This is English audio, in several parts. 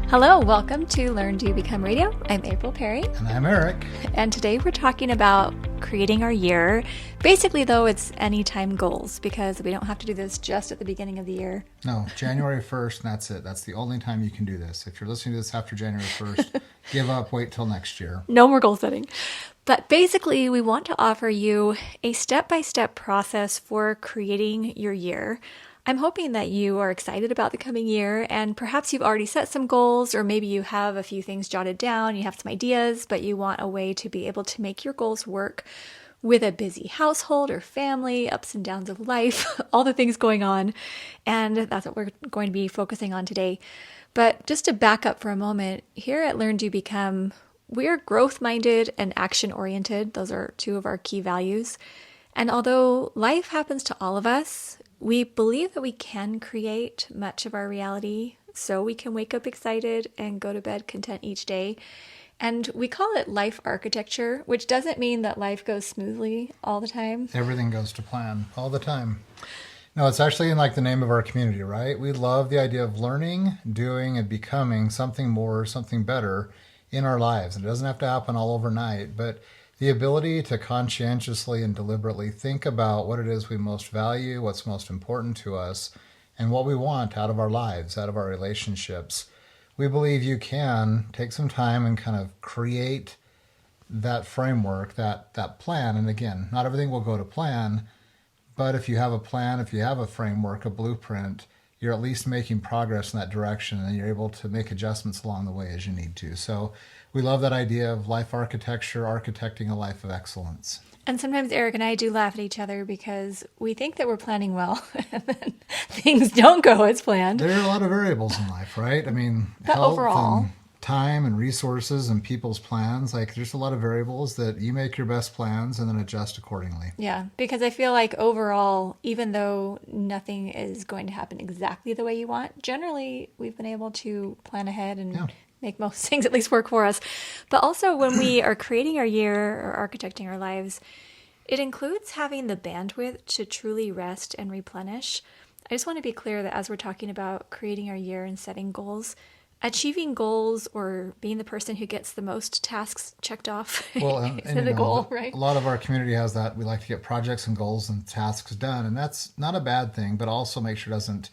Hello, welcome to Learn, Do, Become Radio. I'm April Perry. And I'm Eric. And today we're talking about creating our year. Basically, though, it's anytime goals because we don't have to do this just at the beginning of the year. No, January 1st, and that's it. That's the only time you can do this. If you're listening to this after January 1st, give up, wait till next year. No more goal setting. But basically, we want to offer you a step-by-step process for creating your year. I'm hoping that you are excited about the coming year and perhaps you've already set some goals, or maybe you have a few things jotted down, you have some ideas, but you want a way to be able to make your goals work with a busy household or family, ups and downs of life, all the things going on. And that's what we're going to be focusing on today. But just to back up for a moment, here at Learn, Do, Become, we're growth-minded and action-oriented. Those are two of our key values. And although life happens to all of us, we believe that we can create much of our reality so we can wake up excited and go to bed content each day. And we call it life architecture, which doesn't mean that life goes smoothly all the time. Everything goes to plan all the time. No, it's actually in like the name of our community, right? We love the idea of learning, doing, and becoming something more, something better in our lives. And it doesn't have to happen all overnight, but the ability to conscientiously and deliberately think about what it is we most value, what's most important to us, and what we want out of our lives, out of our relationships. We believe you can take some time and kind of create that framework, that plan. And again, not everything will go to plan, but if you have a plan, if you have a framework, a blueprint, you're at least making progress in that direction and you're able to make adjustments along the way as you need to. So we love that idea of life architecture, architecting a life of excellence. And sometimes Eric and I do laugh at each other because we think that we're planning well and then things don't go as planned. There are a lot of variables in life, right? I mean, but health overall, and time and resources and people's plans, like there's a lot of variables that you make your best plans and then adjust accordingly. Yeah, because I feel like overall, even though nothing is going to happen exactly the way you want, generally we've been able to plan ahead and make most things at least work for us. But also when we are creating our year or architecting our lives, it includes having the bandwidth to truly rest and replenish. I just want to be clear that as we're talking about creating our year and setting goals, achieving goals or being the person who gets the most tasks checked off is the goal, right? A lot of our community has that. We like to get projects and goals and tasks done, and that's not a bad thing, but also make sure it doesn't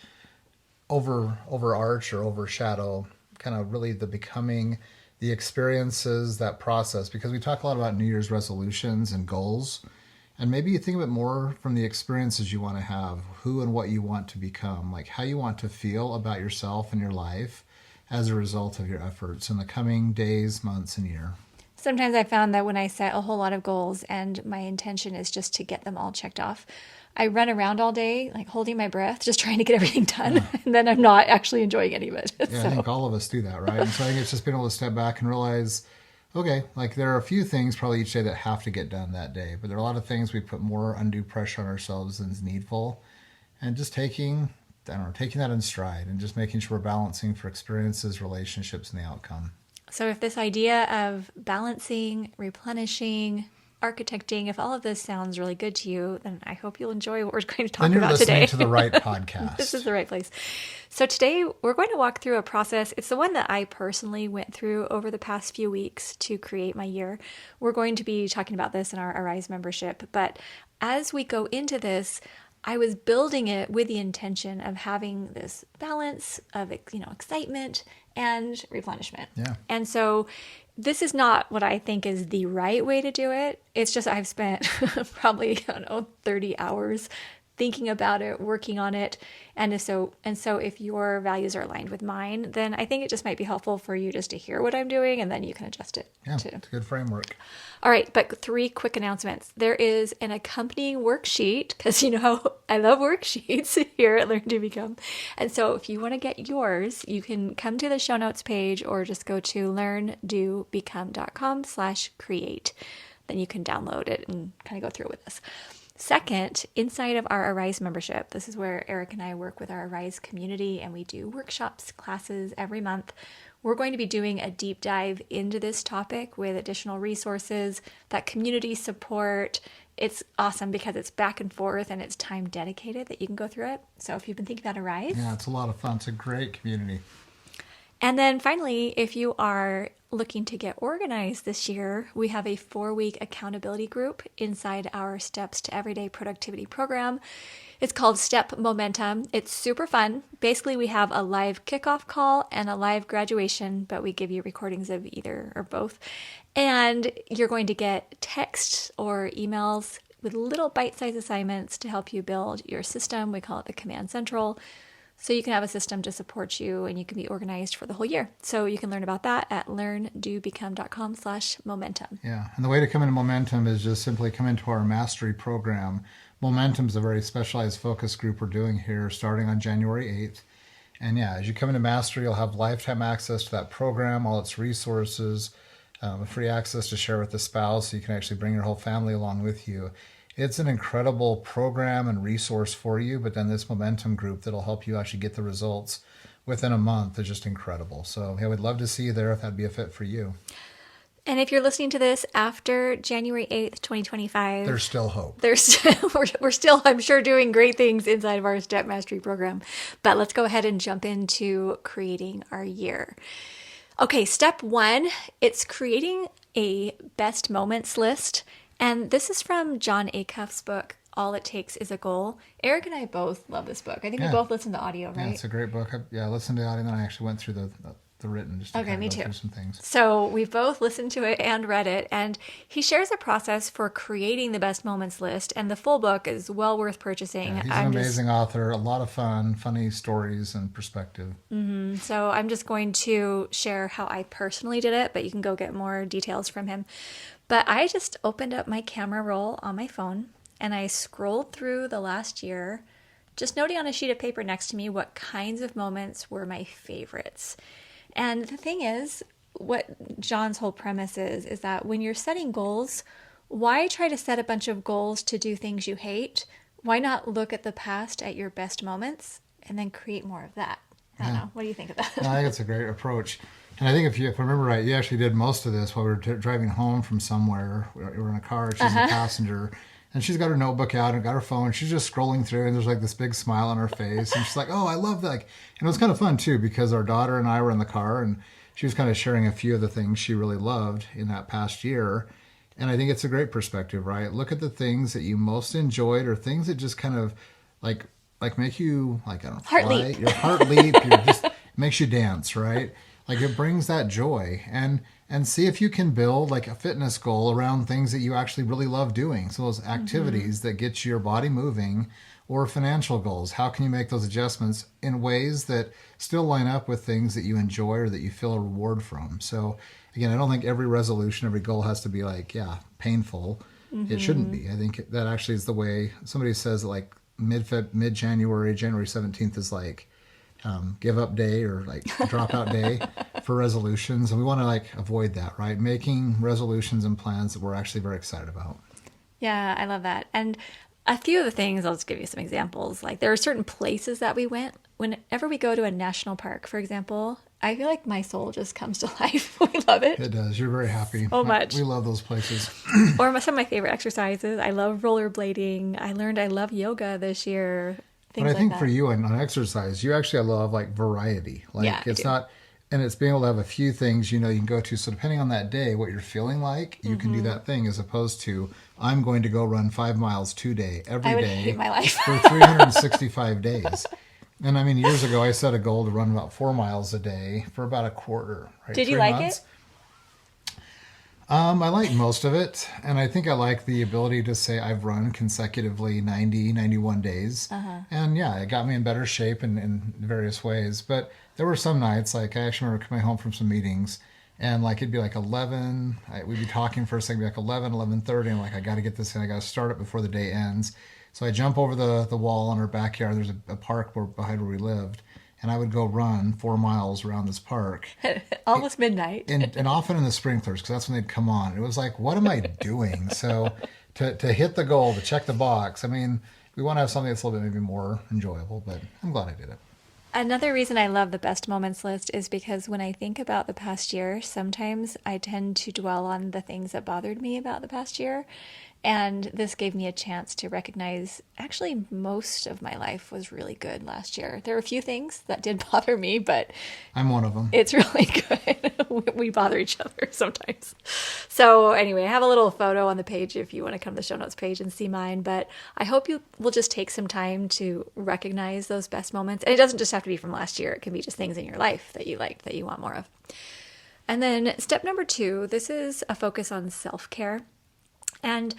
overarch or overshadow kind of really the becoming, the experiences, that process, because we talk a lot about New Year's resolutions and goals. And maybe you think of it more from the experiences you want to have, who and what you want to become, like how you want to feel about yourself and your life as a result of your efforts in the coming days, months, and year. Sometimes I found that when I set a whole lot of goals and my intention is just to get them all checked off, I run around all day, like holding my breath, just trying to get everything done. Yeah. And then I'm not actually enjoying any of it. Yeah, so. I think all of us do that, right? And so I think it's just being able to step back and realize, okay, like there are a few things probably each day that have to get done that day, but there are a lot of things we put more undue pressure on ourselves than is needful. And just taking that in stride and just making sure we're balancing for experiences, relationships, and the outcome. So if this idea of balancing, replenishing, architecting, if all of this sounds really good to you, then I hope you'll enjoy what we're going to talk about today. Then you're listening to the right podcast. This is the right place. So today we're going to walk through a process. It's the one that I personally went through over the past few weeks to create my year. We're going to be talking about this in our Arise membership. But as we go into this, I was building it with the intention of having this balance of, excitement and replenishment. Yeah. And so this is not what I think is the right way to do it. It's just I've spent probably, 30 hours thinking about it, working on it. And so if your values are aligned with mine, then I think it just might be helpful for you just to hear what I'm doing and then you can adjust it. Yeah, it's a good framework. All right, but 3 quick announcements. There is an accompanying worksheet because I love worksheets here at Learn, Do, Become. And so if you want to get yours, you can come to the show notes page or just go to learndobecome.com/create. Then you can download it and kind of go through it with us. Second, inside of our Arise membership, this is where Eric and I work with our Arise community and we do workshops, classes every month. We're going to be doing a deep dive into this topic with additional resources, that community support. It's awesome because it's back and forth and it's time dedicated that you can go through it. So if you've been thinking about Arise. Yeah, it's a lot of fun. It's a great community. And then finally, if you are looking to get organized this year, we have a 4-week accountability group inside our Steps to Everyday Productivity program. It's called Step Momentum. It's super fun. Basically, we have a live kickoff call and a live graduation, but we give you recordings of either or both. And you're going to get texts or emails with little bite-sized assignments to help you build your system. We call it the Command Central. So you can have a system to support you and you can be organized for the whole year. So you can learn about that at learndobecome.com/momentum. Yeah. And the way to come into Momentum is just simply come into our mastery program. Momentum is a very specialized focus group we're doing here starting on January 8th. And yeah, as you come into mastery, you'll have lifetime access to that program, all its resources, free access to share with the spouse so you can actually bring your whole family along with you. It's an incredible program and resource for you, but then this Momentum group that'll help you actually get the results within a month is just incredible. So yeah, we'd love to see you there if that'd be a fit for you. And if you're listening to this after January 8th, 2025, There's still hope. we're still, I'm sure, doing great things inside of our Step Mastery program. But let's go ahead and jump into creating our year. Okay, step 1, it's creating a best moments list. And this is from Jon Acuff's book, All It Takes Is a Goal. Eric and I both love this book. I think we both listened to audio, right? Yeah, it's a great book. I listened to it, and then I actually went through the written just to Okay, me go too. through some things. So we both listened to it and read it, and he shares a process for creating the best moments list, and the full book is well worth purchasing. Yeah, he's an amazing author, a lot of fun, funny stories and perspective. So I'm just going to share how I personally did it, but you can go get more details from him. But I just opened up my camera roll on my phone, and I scrolled through the last year, just noting on a sheet of paper next to me what kinds of moments were my favorites. And the thing is, what John's whole premise is that when you're setting goals, why try to set a bunch of goals to do things you hate? Why not look at the past at your best moments and then create more of that? I don't know. What do you think of that? No, I think it's a great approach. And I think if I remember right, you actually did most of this while we were driving home from somewhere. We were in a car. She's a passenger. And she's got her notebook out and got her phone. She's just scrolling through, and there's like this big smile on her face. And she's like, "Oh, I love that." And it was kind of fun too, because our daughter and I were in the car, and she was kind of sharing a few of the things she really loved in that past year. And I think it's a great perspective, right? Look at the things that you most enjoyed, or things that just kind of like make you I don't know, Heart leap. Your heart leap. It makes you dance, right? Like it brings that joy. And see if you can build like a fitness goal around things that you actually really love doing. So those activities that get your body moving, or financial goals. How can you make those adjustments in ways that still line up with things that you enjoy or that you feel a reward from? So again, I don't think every resolution, every goal has to be painful. It shouldn't be. I think that actually is the way somebody says that mid-January, January 17th is give up day or dropout day for resolutions. And we want to avoid that, right? Making resolutions and plans that we're actually very excited about. Yeah, I love that. And a few of the things, I'll just give you some examples. Like there are certain places that we went. Whenever we go to a national park, for example, I feel like my soul just comes to life. We love it. It does. You're very happy. So much. We love those places. Or some of my favorite exercises. I love rollerblading. I learned I love yoga this year. But I think for you on exercise, you actually love variety. It's not, and it's being able to have a few things you can go to. So depending on that day, what you're feeling like, you can do that thing, as opposed to I'm going to go run 5 miles every day. I would hate my life. For 365 days. And I mean, years ago, I set a goal to run about 4 miles a day for about a quarter. Right? Did you like it? I like most of it, and I think I like the ability to say I've run consecutively 90, 91 days. And yeah, it got me in better shape in various ways. But there were some nights, I actually remember coming home from some meetings, and it'd be 11, we'd be talking for a second, it'd be 11, 11:30, and I got to get this in, I got to start it before the day ends. So I jump over the wall in our backyard, there's a park behind where we lived, and I would go run 4 miles around this park. Almost midnight. And often in the sprinklers, because that's when they'd come on. It was what am I doing? So to hit the goal, to check the box, I mean, we want to have something that's a little bit maybe more enjoyable, but I'm glad I did it. Another reason I love the best moments list is because when I think about the past year, sometimes I tend to dwell on the things that bothered me about the past year. And this gave me a chance to recognize actually most of my life was really good last year. There were a few things that did bother me, but I'm one of them. it's really good. We bother each other sometimes. So anyway, I have a little photo on the page if you want to come to the show notes page and see mine. But I hope you will just take some time to recognize those best moments. And it doesn't just have to be from last year. It can be just things in your life that you liked, that you want more of. And then step number 2, this is a focus on self-care. And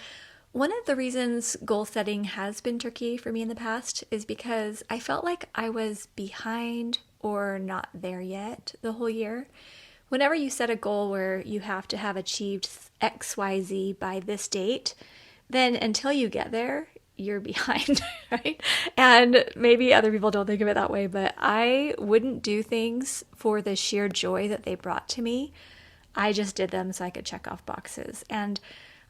one of the reasons goal setting has been tricky for me in the past is because I felt like I was behind or not there yet the whole year. Whenever you set a goal where you have to have achieved XYZ by this date, then until you get there, you're behind, right? And maybe other people don't think of it that way, but I wouldn't do things for the sheer joy that they brought to me. I just did them so I could check off boxes. And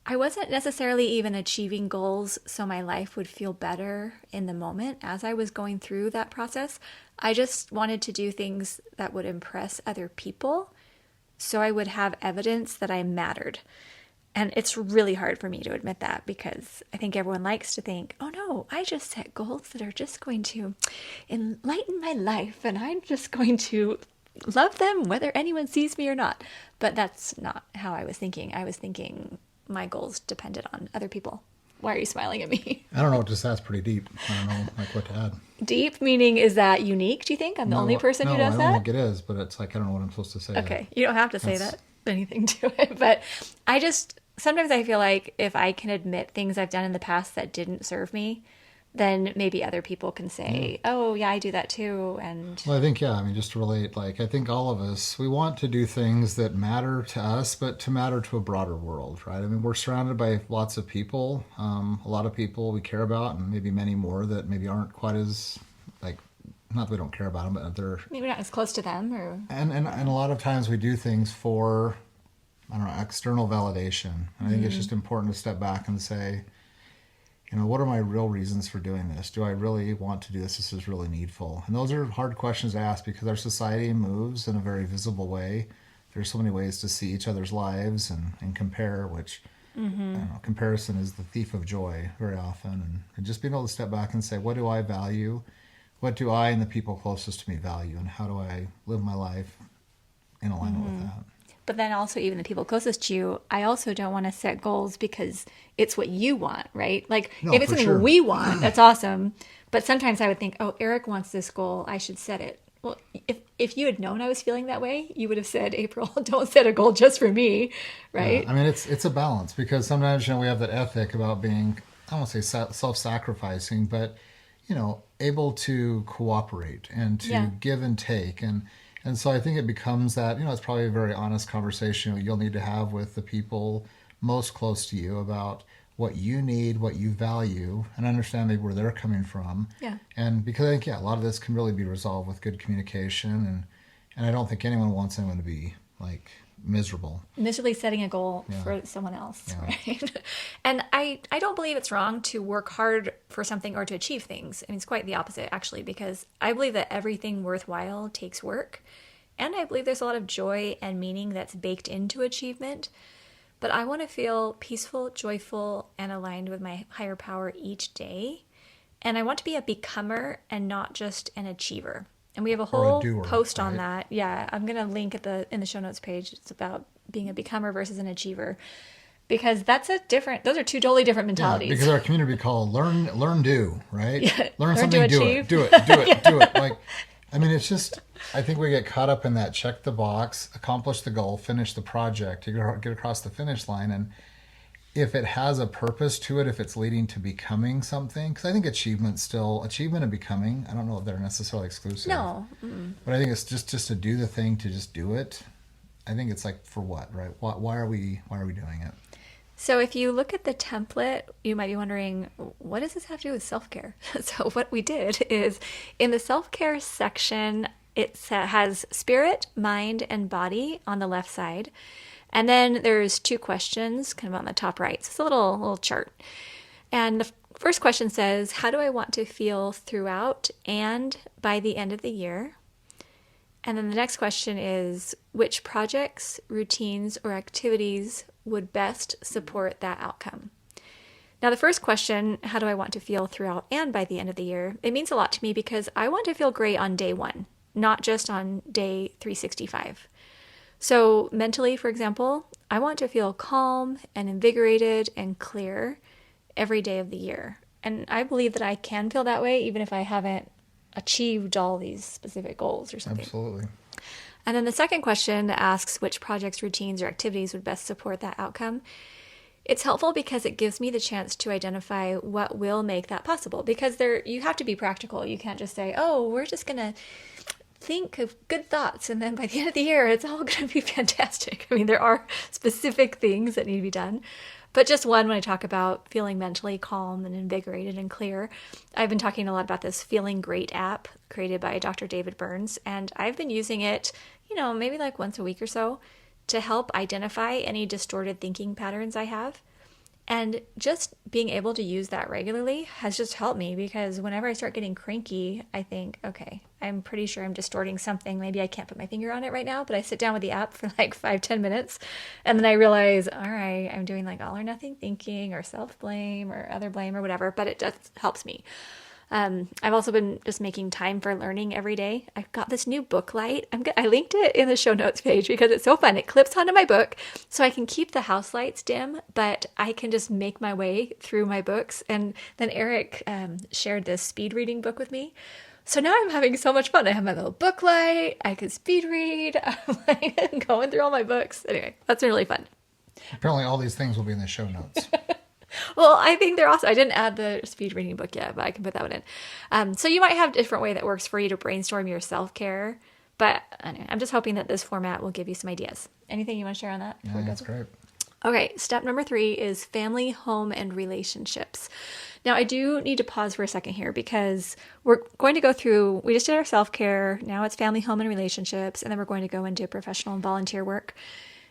I wasn't necessarily even achieving goals so my life would feel better in the moment as I was going through that process. I just wanted to do things that would impress other people so I would have evidence that I mattered. And it's really hard for me to admit that because I think everyone likes to think, oh no, I just set goals that are just going to enlighten my life and I'm just going to love them whether anyone sees me or not. But that's not how I was thinking. I was thinking my goals depended on other people. Why are you smiling at me? I don't know. Just that's pretty deep. I don't know what to add. Deep meaning, is that unique, do you think? I'm the only person who does that? No, I don't think it is, but it's like, I don't know what I'm supposed to say. Okay, you don't have to say that anything to it, but sometimes I feel like if I can admit things I've done in the past that didn't serve me, then maybe other people can say, oh, yeah, I do that too. And well, I think, just to relate, I think all of us, we want to do things that matter to us, but to matter to a broader world, right? I mean, we're surrounded by lots of people, a lot of people we care about, and maybe many more that maybe aren't quite as, not that we don't care about them, but they're maybe not as close to them. And a lot of times we do things for, I don't know, external validation. And I think it's just important to step back and say, what are my real reasons for doing this? Do I really want to do this? This is really needful. And those are hard questions to ask because our society moves in a very visible way. There's so many ways to see each other's lives and compare, which I don't know, comparison is the thief of joy very often. And just being able to step back and say, what do I value? What do I and the people closest to me value? And how do I live my life in alignment with that? But then also even the people closest to you, I also don't want to set goals because it's what you want, right? If it's something we want, that's awesome. But sometimes I would think, oh, Eric wants this goal, I should set it. Well, if you had known I was feeling that way, you would have said, April, don't set a goal just for me, right? Yeah, I mean, it's a balance because sometimes, we have that ethic about being, I won't say self-sacrificing, but, able to cooperate and to give and take. And so I think it becomes that, it's probably a very honest conversation you'll need to have with the people most close to you about what you need, what you value, and understand maybe where they're coming from. Yeah. And because I think, a lot of this can really be resolved with good communication. And I don't think anyone wants anyone to be, miserable. Miserably setting a goal for someone else, right? And I don't believe it's wrong to work hard for something or to achieve things. I mean, it's quite the opposite, actually, because I believe that everything worthwhile takes work. And I believe there's a lot of joy and meaning that's baked into achievement. But I want to feel peaceful, joyful, and aligned with my higher power each day. And I want to be a becomer and not just an achiever. And we have a whole post on that. Yeah, I'm going to link in the show notes page. It's about being a becomer versus an achiever. Because those are two totally different mentalities. Yeah, because our community we call learn, do, right? Yeah. Learn something, do it. Do it. It's just, I think we get caught up in that check the box, accomplish the goal, finish the project, to get across the finish line. And if it has a purpose to it, if it's leading to becoming something, because I think achievement and becoming, I don't know if they're necessarily exclusive. No. But I think it's just to do the thing, to just do it. I think it's for what, right? Why are we doing it? So if you look at the template, you might be wondering, what does this have to do with self-care? So what we did is in the self-care section, it has spirit, mind, and body on the left side. And then there's 2 questions kind of on the top right. So it's a little chart. And the first question says, how do I want to feel throughout and by the end of the year? And then the next question is, which projects, routines, or activities would best support that outcome? Now, the first question, how do I want to feel throughout and by the end of the year? It means a lot to me because I want to feel great on day one, not just on day 365. So, mentally, for example, I want to feel calm and invigorated and clear every day of the year. And I believe that I can feel that way even if I haven't achieved all these specific goals or something. Absolutely. And then the second question asks which projects, routines, or activities would best support that outcome. It's helpful because it gives me the chance to identify what will make that possible. Because you have to be practical. You can't just say, oh, we're just going to think of good thoughts, and then by the end of the year, it's all going to be fantastic. I mean, there are specific things that need to be done. But just one, when I talk about feeling mentally calm and invigorated and clear, I've been talking a lot about this Feeling Great app created by Dr. David Burns. And I've been using it, maybe like once a week or so to help identify any distorted thinking patterns I have. And just being able to use that regularly has just helped me because whenever I start getting cranky, I think, okay, I'm pretty sure I'm distorting something. Maybe I can't put my finger on it right now, but I sit down with the app for like 5-10 minutes. And then I realize, all right, I'm doing like all or nothing thinking or self-blame or other blame or whatever, but it just helps me. I've also been just making time for learning every day. I've got this new book light. I linked it in the show notes page because it's so fun. It clips onto my book so I can keep the house lights dim, but I can just make my way through my books. And then Eric shared this speed reading book with me. So now I'm having so much fun. I have my little book light. I can speed read. I'm like going through all my books. Anyway, that's been really fun. Apparently all these things will be in the show notes. Well, I think they're awesome. I didn't add the speed reading book yet, but I can put that one in. So you might have a different way that works for you to brainstorm your self-care. But anyway, I'm just hoping that this format will give you some ideas. Anything you want to share on that? Yeah, that's great. Okay, step number 3 is family, home, and relationships. Now, I do need to pause for a second here because we're going to go through, we just did our self-care, now it's family, home, and relationships, and then we're going to go into professional and volunteer work.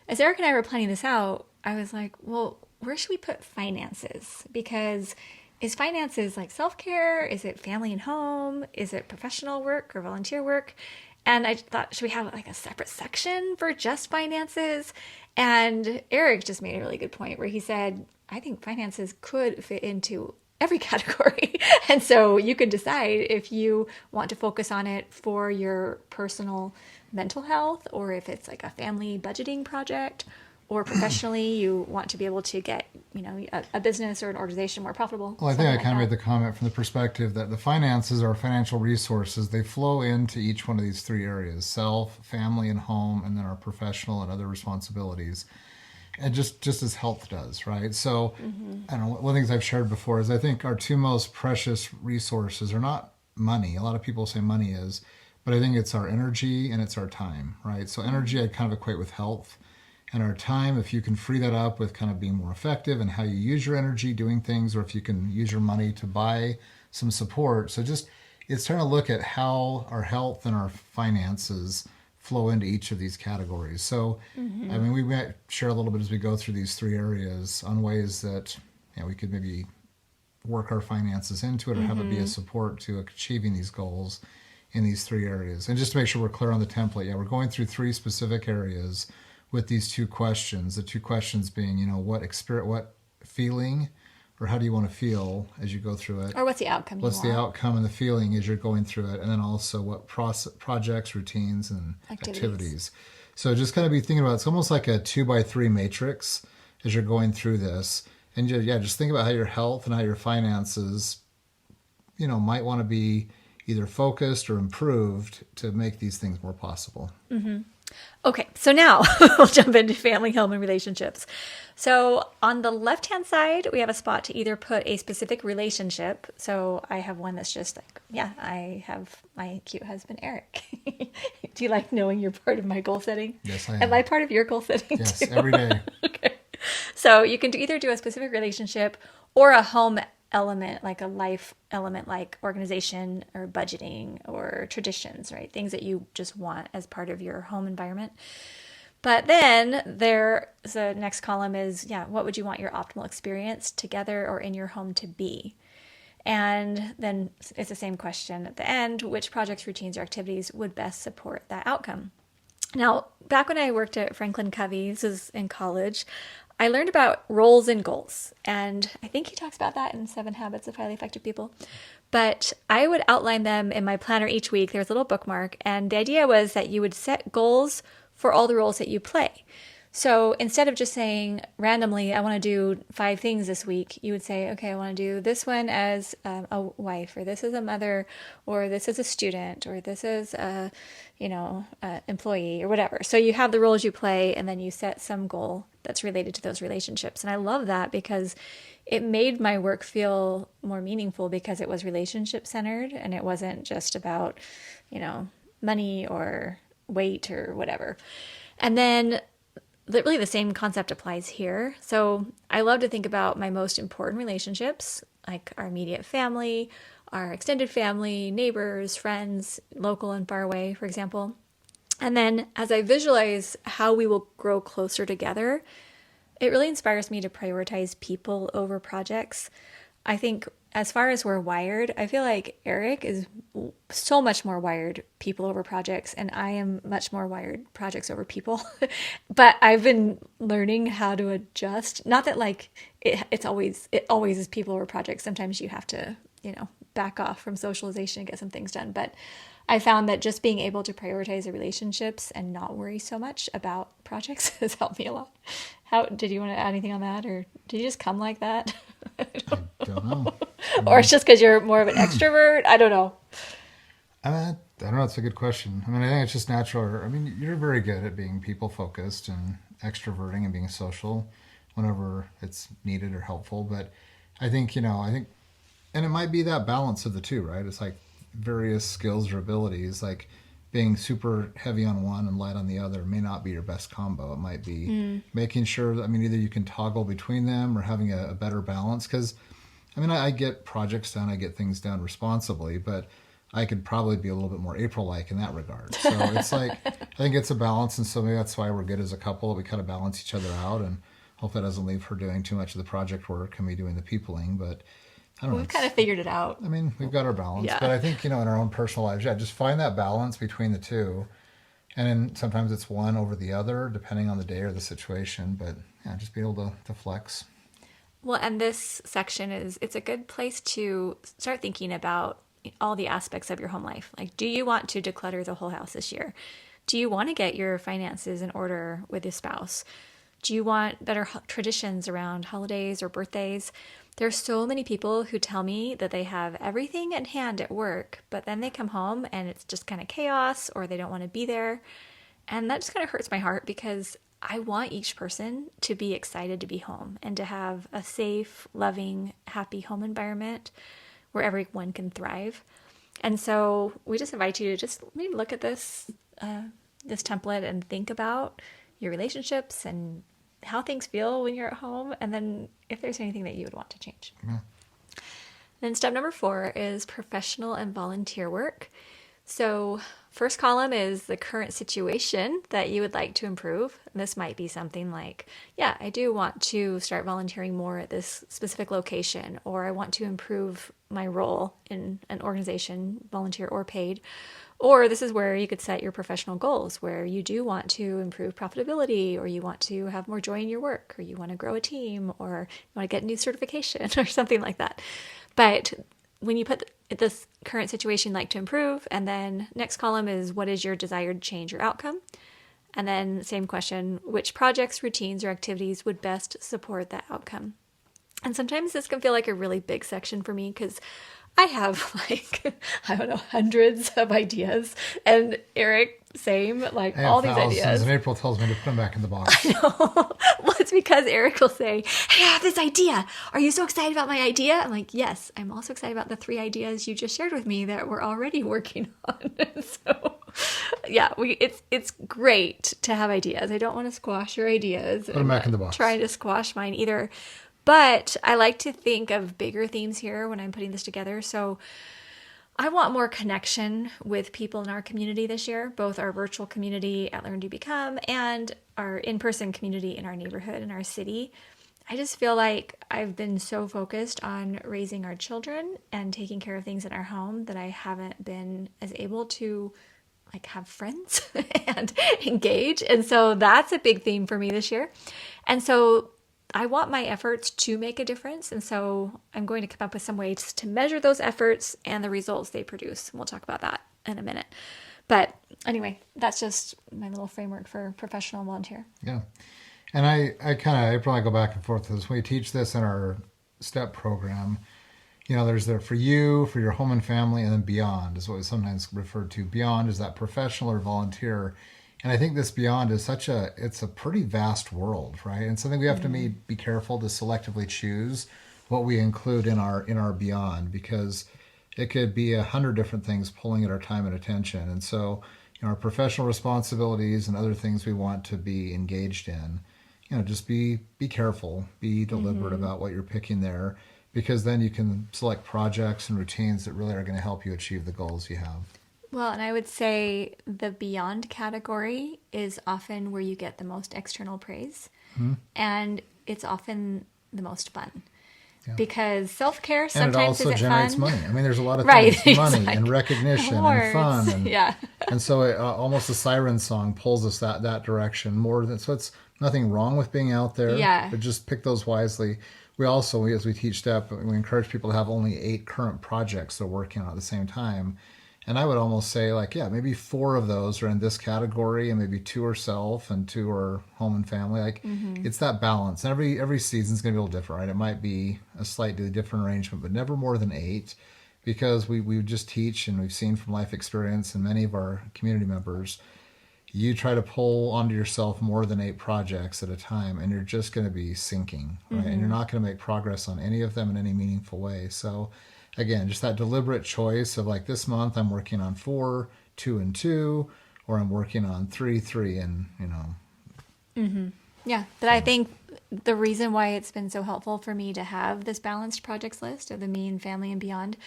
As Eric and I were planning this out, I was like, well, where should we put finances? Because is finances like self-care? Is it family and home? Is it professional work or volunteer work? And I thought, should we have like a separate section for just finances? And Eric just made a really good point where he said, I think finances could fit into every category. And so you could decide if you want to focus on it for your personal mental health, or if it's like a family budgeting project, or professionally you want to be able to get, a business or an organization more profitable. Well, I think I kind of made the comment from the perspective that the finances or financial resources, they flow into each one of these 3 areas: self, family, and home, and then our professional and other responsibilities. And just as health does, right? So, I don't know, one of the things I've shared before is I think our 2 most precious resources are not money. A lot of people say money is, but I think it's our energy and it's our time, right? So energy I kind of equate with health. And our time, if you can free that up with kind of being more effective and how you use your energy doing things, or if you can use your money to buy some support. So it's trying to look at how our health and our finances flow into each of these categories. So, I mean, we might share a little bit as we go through these 3 areas on ways that we could maybe work our finances into it or have it be a support to achieving these goals in these 3 areas. And just to make sure we're clear on the template, we're going through 3 specific areas with these 2 questions. The 2 questions being, what feeling, or how do you want to feel as you go through it? Or what's the outcome What's the outcome and the feeling as you're going through it? And then also what projects, routines, and activities. So just kind of be thinking about, it's almost like a 2x3 matrix as you're going through this. And just think about how your health and how your finances, might want to be either focused or improved to make these things more possible. Mm-hmm. Okay, so now we'll jump into family, home, and relationships. So on the left-hand side, we have a spot to either put a specific relationship. So I have one that's just like, I have my cute husband, Eric. Do you like knowing you're part of my goal setting? Yes, I am. Am I part of your goal setting Yes, too? every day. Okay. So you can either do a specific relationship or a home element, like a life element, like organization or budgeting or traditions, right? Things that you just want as part of your home environment. But then the next column is, what would you want your optimal experience together or in your home to be? And then it's the same question at the end: which projects, routines, or activities would best support that outcome? Now, back when I worked at Franklin Covey, this was in college, I learned about roles and goals. And I think he talks about that in Seven Habits of Highly Effective People. But I would outline them in my planner each week. There was a little bookmark. And the idea was that you would set goals for all the roles that you play. So instead of just saying randomly, I want to do 5 things this week, you would say, okay, I want to do this one as a wife, or this as a mother, or this as a student, or this as a, employee, or whatever. So you have the roles you play, and then you set some goal that's related to those relationships. And I love that because it made my work feel more meaningful because it was relationship centered and it wasn't just about, money or weight or whatever. And then really the same concept applies here. So I love to think about my most important relationships, like our immediate family, our extended family, neighbors, friends, local and far away, for example. And then as I visualize how we will grow closer together, it really inspires me to prioritize people over projects. I think as far as we're wired, I feel like Eric is so much more wired people over projects, and I am much more wired projects over people. But I've been learning how to adjust. Not that it always is people over projects. Sometimes you have to, back off from socialization and get some things done. But I found that just being able to prioritize the relationships and not worry so much about projects has helped me a lot. How did you want to add anything on that, or did you just come like that? I don't know. Or it's just because you're more of an extrovert? I don't know. I don't know. It's a good question. I think it's just natural. You're very good at being people focused and extroverting and being social whenever it's needed or helpful. But I think, and it might be that balance of the two, right? It's like various skills or abilities, like being super heavy on one and light on the other may not be your best combo. It might be making sure that, either you can toggle between them or having a better balance. Because, I get projects done, I get things done responsibly, but I could probably be a little bit more April-like in that regard. So it's like, I think it's a balance. And so maybe that's why we're good as a couple. We kind of balance each other out, and hope that doesn't leave her doing too much of the project work and me doing the peopling. But I don't know. We've kind of figured it out. We've got our balance. Yeah. But I think, in our own personal lives, just find that balance between the two. And then sometimes it's one over the other, depending on the day or the situation. But just be able to flex. Well, and this section it's a good place to start thinking about all the aspects of your home life. Like, do you want to declutter the whole house this year? Do you want to get your finances in order with your spouse? Do you want better traditions around holidays or birthdays? There's so many people who tell me that they have everything at hand at work, but then they come home and it's just kind of chaos, or they don't want to be there. And that just kind of hurts my heart because I want each person to be excited to be home and to have a safe, loving, happy home environment where everyone can thrive. And so we just invite you to just maybe look at this template and think about your relationships and how things feel when you're at home, and then if there's anything that you would want to change. Yeah. Then step number 4 is professional and volunteer work. So first column is the current situation that you would like to improve. This might be something like, I do want to start volunteering more at this specific location, or I want to improve my role in an organization, volunteer or paid. Or this is where you could set your professional goals, where you do want to improve profitability, or you want to have more joy in your work, or you want to grow a team, or you want to get a new certification or something like that. But when you put this current situation you'd like to improve, and then next column is what is your desired change or outcome? And then same question, which projects, routines, or activities would best support that outcome? And sometimes this can feel like a really big section for me because I have hundreds of ideas. And Eric, same, all these ideas. And April tells me to put them back in the box. I know. Well, it's because Eric will say, hey, I have this idea. Are you so excited about my idea? I'm like, yes, I'm also excited about the 3 ideas you just shared with me that we're already working on. So it's great to have ideas. I don't want to squash your ideas. Put them back in the box. Trying to squash mine either. But I like to think of bigger themes here when I'm putting this together. So I want more connection with people in our community this year, both our virtual community at Learn to Become and our in-person community in our neighborhood, in our city. I just feel like I've been so focused on raising our children and taking care of things in our home that I haven't been as able to like have friends and engage. And so that's a big theme for me this year. And so I want my efforts to make a difference. And so I'm going to come up with some ways to measure those efforts and the results they produce. And we'll talk about that in a minute. But anyway, that's just my little framework for professional volunteer. Yeah. And I probably go back and forth with this. We teach this in our STEP program. There's there for you, for your home and family, and then beyond is what we sometimes refer to. Beyond is that professional or volunteer. And I think this beyond is it's a pretty vast world, right? And something we have to be careful to selectively choose what we include in our beyond, because it could be 100 different things pulling at our time and attention. And so, our professional responsibilities and other things we want to be engaged in, just be careful, be deliberate about what you're picking there, because then you can select projects and routines that really are going to help you achieve the goals you have. Well, and I would say the beyond category is often where you get the most external praise, and it's often the most fun. Yeah. Because self-care sometimes isn't fun. And it also generates money. I mean, there's a lot of things, money and recognition and fun. And, yeah. And so it, almost a siren song pulls us that direction more than, so it's nothing wrong with being out there, but just pick those wisely. We also, as we teach STEP, we encourage people to have only 8 current projects they're working on at the same time. And I would almost say maybe 4 of those are in this category, and maybe 2 are self and 2 are home and family. It's that balance. And every season's going to be a little different, right? It might be a slightly different arrangement, but never more than 8, because we just teach, and we've seen from life experience and many of our community members, you try to pull onto yourself more than 8 projects at a time, and you're just going to be sinking, right? And you're not going to make progress on any of them in any meaningful way. So again, just that deliberate choice of this month I'm working on 4, 2 and 2, or I'm working on 3, 3, and Yeah, but I think the reason why it's been so helpful for me to have this balanced projects list of the me and family and beyond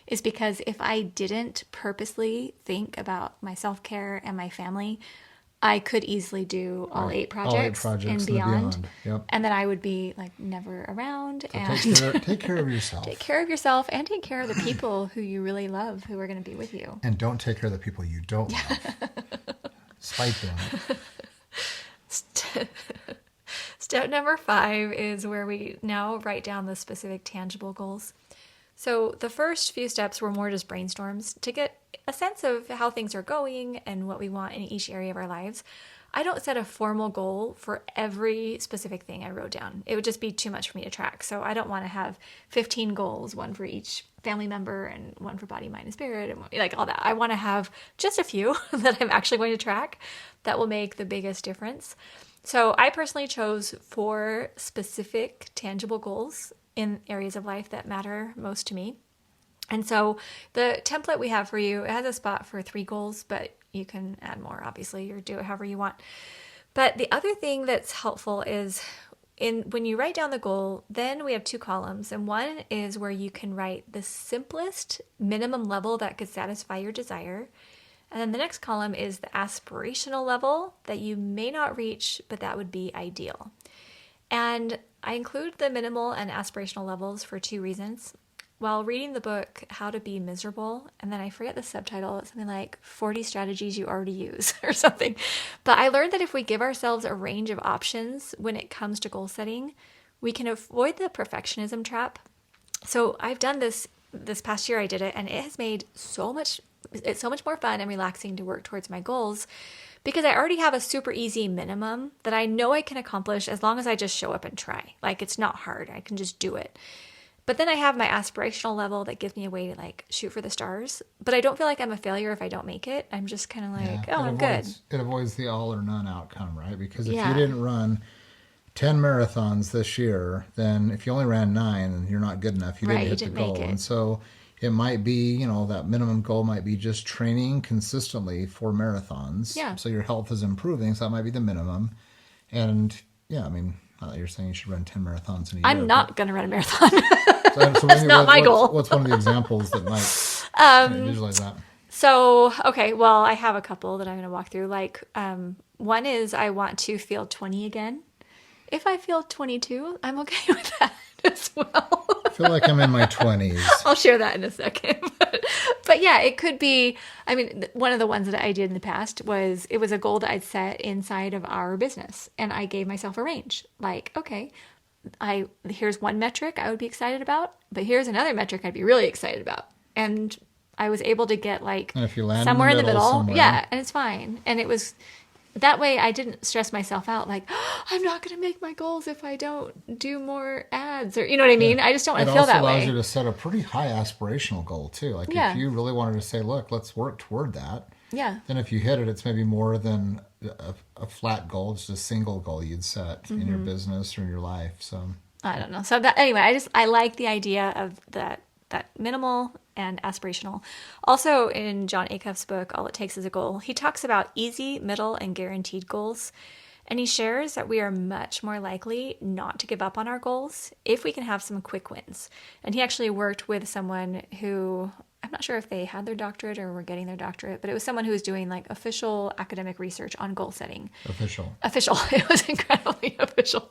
is because if I didn't purposely think about my self-care and my family, I could easily do all 8 projects and beyond. Yep. And then I would be never around. So and take care of yourself. Take care of yourself and take care of the people who you really love, who are going to be with you. And don't take care of the people you don't love. Spite them. Step number 5 is where we now write down the specific tangible goals. So the first few steps were more just brainstorms to get a sense of how things are going and what we want in each area of our lives. I don't set a formal goal for every specific thing I wrote down. It would just be too much for me to track. So I don't want to have 15 goals, one for each family member and one for body, mind, and spirit, and all that. I want to have just a few that I'm actually going to track that will make the biggest difference. So I personally chose 4 specific tangible goals in areas of life that matter most to me. And so the template we have for you, it has a spot for 3 goals, but you can add more, obviously, or do it however you want. But the other thing that's helpful is when you write down the goal, then we have 2 columns. And one is where you can write the simplest minimum level that could satisfy your desire. And then the next column is the aspirational level that you may not reach, but that would be ideal. And I include the minimal and aspirational levels for 2 reasons. While reading the book, How to Be Miserable, and then I forget the subtitle, it's something like 40 Strategies You Already Use or something. But I learned that if we give ourselves a range of options when it comes to goal setting, we can avoid the perfectionism trap. So I've done this past year, I did it, and it has made it's so much more fun and relaxing to work towards my goals because I already have a super easy minimum that I know I can accomplish as long as I just show up and try. It's not hard. I can just do it. But then I have my aspirational level that gives me a way to shoot for the stars. But I don't feel like I'm a failure if I don't make it. I'm just kind of I'm good. It avoids the all or none outcome, right? Because if you didn't run 10 marathons this year, then if you only ran 9, then you're not good enough. You didn't hit the goal. And so it might be, that minimum goal might be just training consistently for marathons. Yeah. So your health is improving. So that might be the minimum. And not that you're saying you should run 10 marathons in a year. I'm not going to run a marathon. So that's not my goal. What's one of the examples that might visualize that? So, okay, well, I have a couple that I'm going to walk through. One is I want to feel 20 again. If I feel 22, I'm okay with that as well. feel like I'm in my 20s. I'll share that in a second. But yeah, it could be, I mean, one of the ones that I did in the past was, it was a goal that I'd set inside of our business. And I gave myself a range. Like, okay, here's one metric I would be excited about, but here's another metric I'd be really excited about. And I was able to get like And if you land somewhere in the middle. somewhere. Yeah, and it's fine. And it was that way I didn't stress myself out like, oh, I'm not going to make my goals if I don't do more ads, or you know what I mean? I just don't want to feel that way. It also allows you to set a pretty high aspirational goal too. Like if you really wanted to say, look, let's work toward that. Yeah. Then if you hit it, it's maybe more than a flat goal. It's just a single goal you'd set in your business or in your life. So I don't know. So that, anyway, I like the idea of that minimal and aspirational. Also in Jon Acuff's book, All It Takes Is a Goal, he talks about easy, middle, and guaranteed goals. And he shares that we are much more likely not to give up on our goals if we can have some quick wins. And he actually worked with someone who, I'm not sure if they had their doctorate or were getting their doctorate, but it was someone who was doing like official academic research on goal setting. Official. It was incredibly official.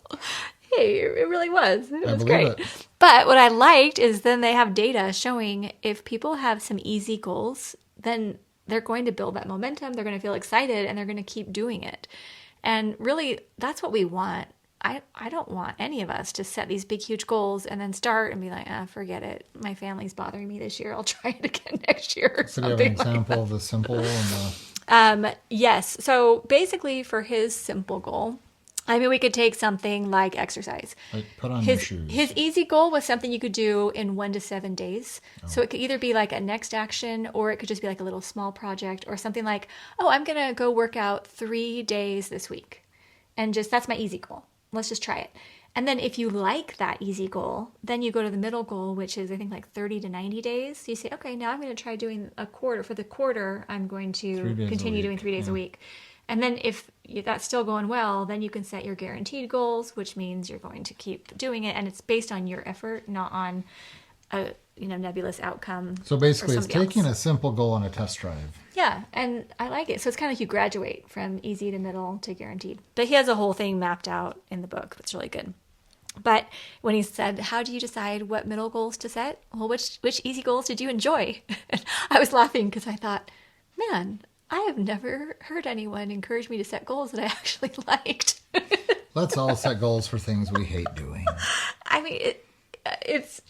Hey, it really was. It was believe great. it. But what I liked is then they have data showing if people have some easy goals, then they're going to build that momentum. They're going to feel excited and they're going to keep doing it. And really, that's what we want. I don't want any of us to set these big, huge goals and then start and be like, forget it. My family's bothering me this year. I'll try it again next year. Or So do you have an example of the simple and the... Yes. So basically for his simple goal, I mean, we could take something like exercise. Like put on your shoes. His easy goal was something you could do in 1 to 7 days. So it could either be like a next action, or it could just be like a little small project, or something like, oh, I'm going to go work out 3 days this week. And that's my easy goal. Let's just try it. And then if you like that easy goal, then you go to the middle goal, which is I think like 30 to 90 days. So you say, okay, now I'm going to try doing a quarter. For the quarter, I'm going to continue doing 3 days a week. And then if that's still going well, then you can set your guaranteed goals, which means you're going to keep doing it. And it's based on your effort, not on a nebulous outcome. So basically it's taking a simple goal on a test drive. Yeah, and I like it. So it's kind of like you graduate from easy to middle to guaranteed. But he has a whole thing mapped out in the book. That's really good. But when he said, how do you decide what middle goals to set? Well, which easy goals did you enjoy? I was laughing because I thought, man, I have never heard anyone encourage me to set goals that I actually liked. Let's all set goals for things we hate doing. I mean, it's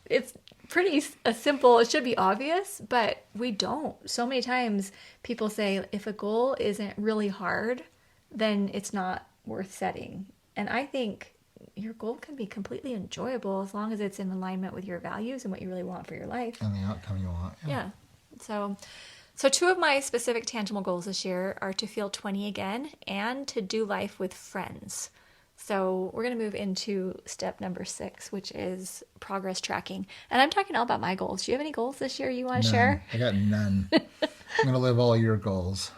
pretty simple. It should be obvious, but we don't. So many times people say if a goal isn't really hard, then it's not worth setting. And I think your goal can be completely enjoyable as long as it's in alignment with your values and what you really want for your life. And the outcome you want. Yeah. So 2 of my specific tangible goals this year are to feel 20 again and to do life with friends. So we're going to move into step number 6, which is progress tracking. And I'm talking all about my goals. Do you have any goals this year you want to share? I got none. I'm going to live all your goals.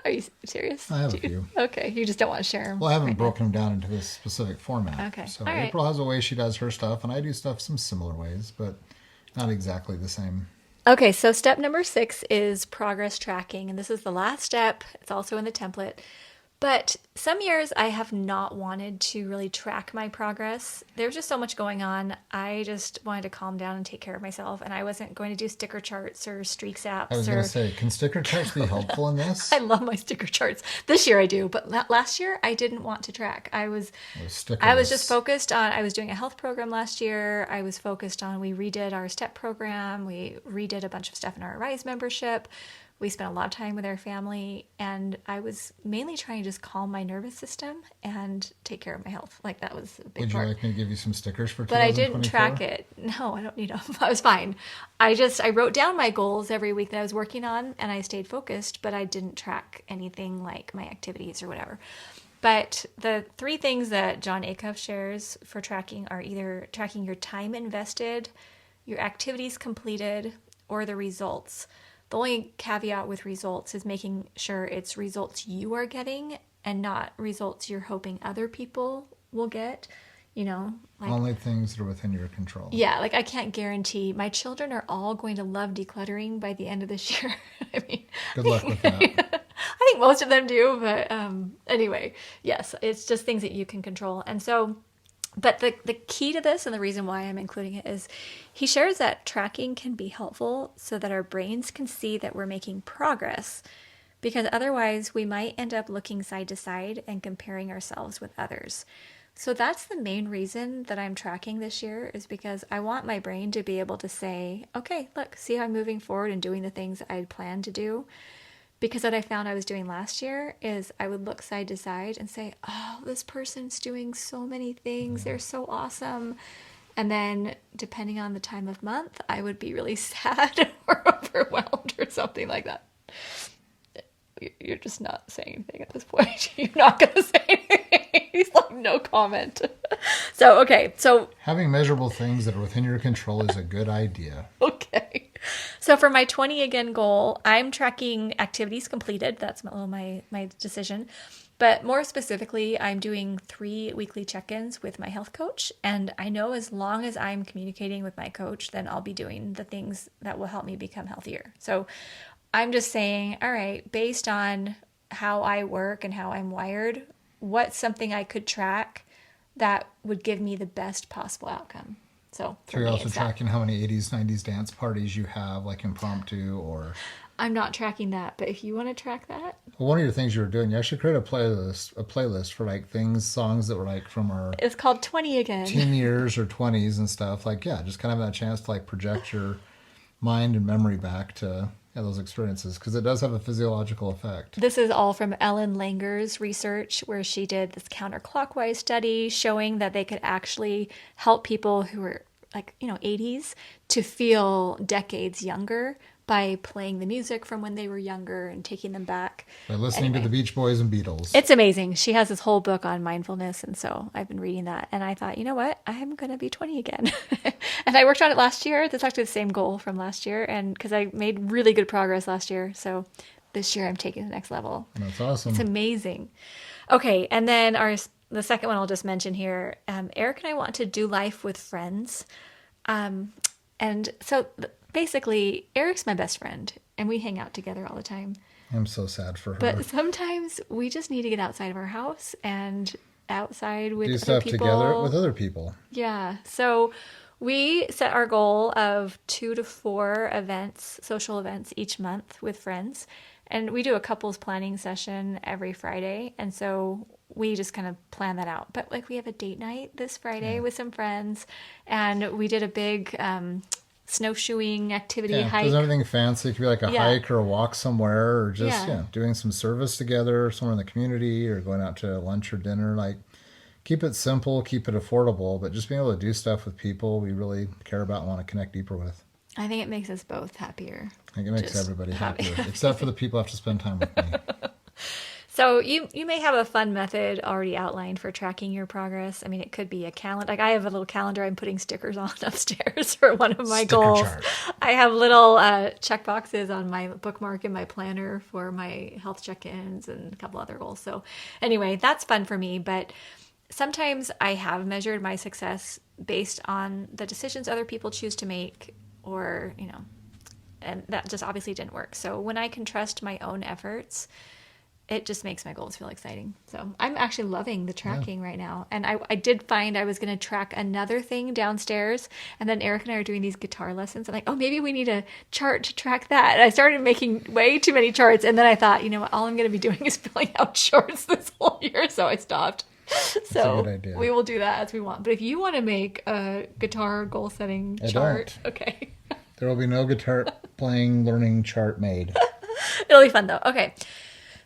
Are you serious? I have a few. Okay, you just don't want to share them. Well, I haven't broken them down into this specific format. Okay, So all right. April has a way she does her stuff, and I do stuff some similar ways, but not exactly the same. Okay, so step number 6 is progress tracking, and this is the last step. It's also in the template. But some years I have not wanted to really track my progress. There's just so much going on. I just wanted to calm down and take care of myself, and I wasn't going to do sticker charts or streaks apps. I was going to say, can sticker charts be helpful in this? I love my sticker charts. This year I do, but last year I didn't want to track. I was just focused on, I was doing a health program last year. I was focused on, we redid our STEP program. We redid a bunch of stuff in our Rise membership. We spent a lot of time with our family, and I was mainly trying to just calm my nervous system and take care of my health. Like that was a big Would you part. like me to give you some stickers for 2024? But I didn't track it. No, I don't need them. I was fine. I wrote down my goals every week that I was working on, and I stayed focused, but I didn't track anything like my activities or whatever. But the 3 things that Jon Acuff shares for tracking are either tracking your time invested, your activities completed, or the results. The only caveat with results is making sure it's results you are getting and not results you're hoping other people will get. Like only things that are within your control. Yeah, like I can't guarantee my children are all going to love decluttering by the end of this year. I mean, good luck with that. I think most of them do, but anyway, yes, it's just things that you can control. And so But the key to this and the reason why I'm including it is he shares that tracking can be helpful so that our brains can see that we're making progress, because otherwise we might end up looking side to side and comparing ourselves with others. So that's the main reason that I'm tracking this year, is because I want my brain to be able to say, okay, look, see how I'm moving forward and doing the things I had planned to do. Because what I found I was doing last year is I would look side to side and say, oh, this person's doing so many things. They're so awesome. And then depending on the time of month, I would be really sad or overwhelmed or something like that. You're just not saying anything at this point. You're not going to say anything. He's like, no comment. So, okay. So having measurable things that are within your control is a good idea. Okay. So for my 20 again goal, I'm tracking activities completed. That's my decision. But more specifically, I'm doing 3 weekly check-ins with my health coach. And I know as long as I'm communicating with my coach, then I'll be doing the things that will help me become healthier. So I'm just saying, all right, based on how I work and how I'm wired, what's something I could track that would give me the best possible outcome? So you're also tracking how many 80s, 90s dance parties you have, like impromptu, or... I'm not tracking that, but if you want to track that... Well, one of your things you were doing, you actually created a playlist for like songs that were like from our... It's called 20 again. Teen years or 20s and stuff. Like, yeah, just kind of that chance to like project your mind and memory back to those experiences, because it does have a physiological effect. This is all from Ellen Langer's research, where she did this counterclockwise study showing that they could actually help people who were like, 80s to feel decades younger by playing the music from when they were younger and taking them back. By listening to the Beach Boys and Beatles. It's amazing. She has this whole book on mindfulness, and so I've been reading that. And I thought, you know what? I'm going to be 20 again. And I worked on it last year. That's actually the same goal from last year, and because I made really good progress last year. So this year I'm taking the next level. That's awesome. It's amazing. Okay, and then the second one I'll just mention here. Eric and I want to do life with friends. And so basically, Eric's my best friend, and we hang out together all the time. I'm so sad for her. But sometimes we just need to get outside of our house and outside with do other stuff people. together with other people. Yeah. So we set our goal of 2 to 4 events, social events each month with friends. And we do a couples planning session every Friday. And so we just kind of plan that out. But like we have a date night this Friday with some friends, and we did a big snowshoeing activity hike. There's nothing fancy. It could be like a hike or a walk somewhere, or just doing some service together somewhere in the community, or going out to lunch or dinner. Like, keep it simple, keep it affordable, but just being able to do stuff with people we really care about and want to connect deeper with. I think it makes us both happier. I think it makes everybody happier, except for the people who have to spend time with me. So you may have a fun method already outlined for tracking your progress. I mean, it could be a calendar. Like I have a little calendar I'm putting stickers on upstairs for one of my goals. Chart. I have little check boxes on my bookmark in my planner for my health check-ins and a couple other goals. So anyway, that's fun for me. But sometimes I have measured my success based on the decisions other people choose to make, or, and that just obviously didn't work. So when I can trust my own efforts, it just makes my goals feel exciting. So I'm actually loving the tracking right now. And I did find I was going to track another thing downstairs. And then Eric and I are doing these guitar lessons. I'm like, oh, maybe we need a chart to track that. And I started making way too many charts. And then I thought, you know what, all I'm going to be doing is filling out charts this whole year. So I stopped. So we will do that as we want. But if you want to make a guitar goal setting chart, okay. There will be no guitar playing learning chart made. It'll be fun though. Okay.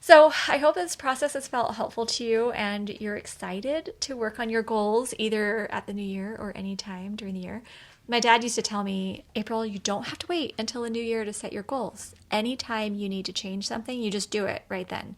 So I hope this process has felt helpful to you and you're excited to work on your goals either at the new year or any time during the year. My dad used to tell me, April, you don't have to wait until the new year to set your goals. Anytime you need to change something, you just do it right then.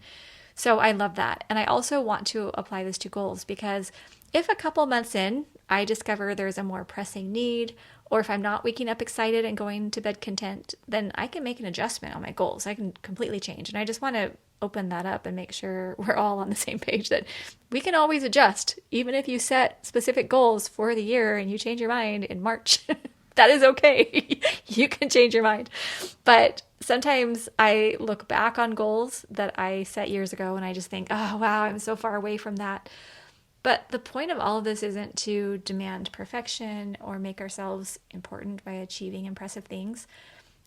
So I love that. And I also want to apply this to goals, because if a couple months in, I discover there's a more pressing need, or if I'm not waking up excited and going to bed content, then I can make an adjustment on my goals. I can completely change. And I just want to open that up and make sure we're all on the same page that we can always adjust. Even if you set specific goals for the year and you change your mind in March, that is okay. You can change your mind. But sometimes I look back on goals that I set years ago and I just think, oh, wow, I'm so far away from that. But the point of all of this isn't to demand perfection or make ourselves important by achieving impressive things.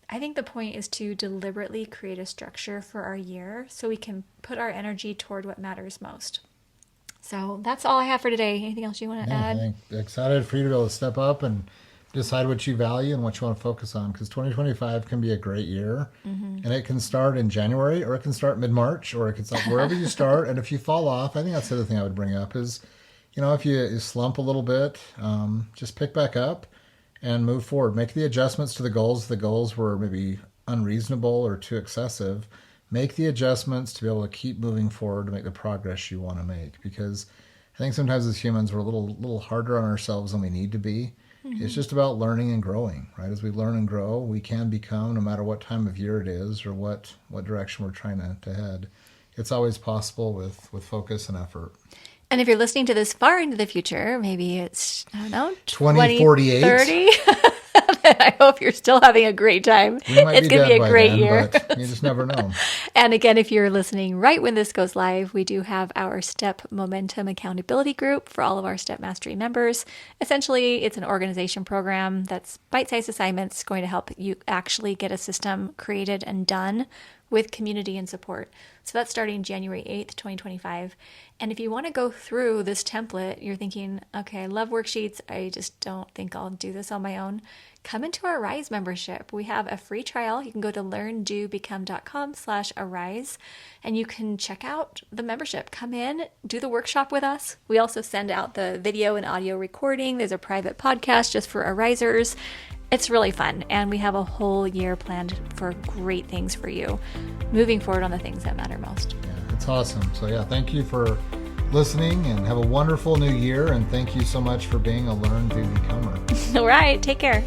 I think the point is to deliberately create a structure for our year so we can put our energy toward what matters most. So that's all I have for today. Anything else you want to add? I think excited for you to be able to step up and decide what you value and what you want to focus on, because 2025 can be a great year. And it can start in January, or it can start mid-March, or it can start wherever you start. And if you fall off, I think that's the other thing I would bring up is, if you slump a little bit, just pick back up and move forward. Make the adjustments to the goals. The goals were maybe unreasonable or too excessive. Make the adjustments to be able to keep moving forward to make the progress you want to make. Because I think sometimes as humans, we're a little harder on ourselves than we need to be. It's just about learning and growing, right? As we learn and grow, we can become, no matter what time of year it is or what direction we're trying to head. It's always possible with focus and effort. And if you're listening to this far into the future, maybe it's, I don't know, 2048. 30. I hope you're still having a great time. It's going to be a great year. But you just never know. And again, if you're listening right when this goes live, we do have our STEP Momentum Accountability Group for all of our STEP Mastery members. Essentially, it's an organization program that's bite-sized assignments going to help you actually get a system created and done with community and support. So that's starting January 8th, 2025. And if you want to go through this template, you're thinking, okay, I love worksheets. I just don't think I'll do this on my own. Come into our Arise membership. We have a free trial. You can go to learndobecome.com/arise and you can check out the membership. Come in, do the workshop with us. We also send out the video and audio recording. There's a private podcast just for Arisers. It's really fun, and we have a whole year planned for great things for you, moving forward on the things that matter most. Yeah, it's awesome. So thank you for listening, and have a wonderful new year, and thank you so much for being a Learn, Do, Becomer. All right, take care.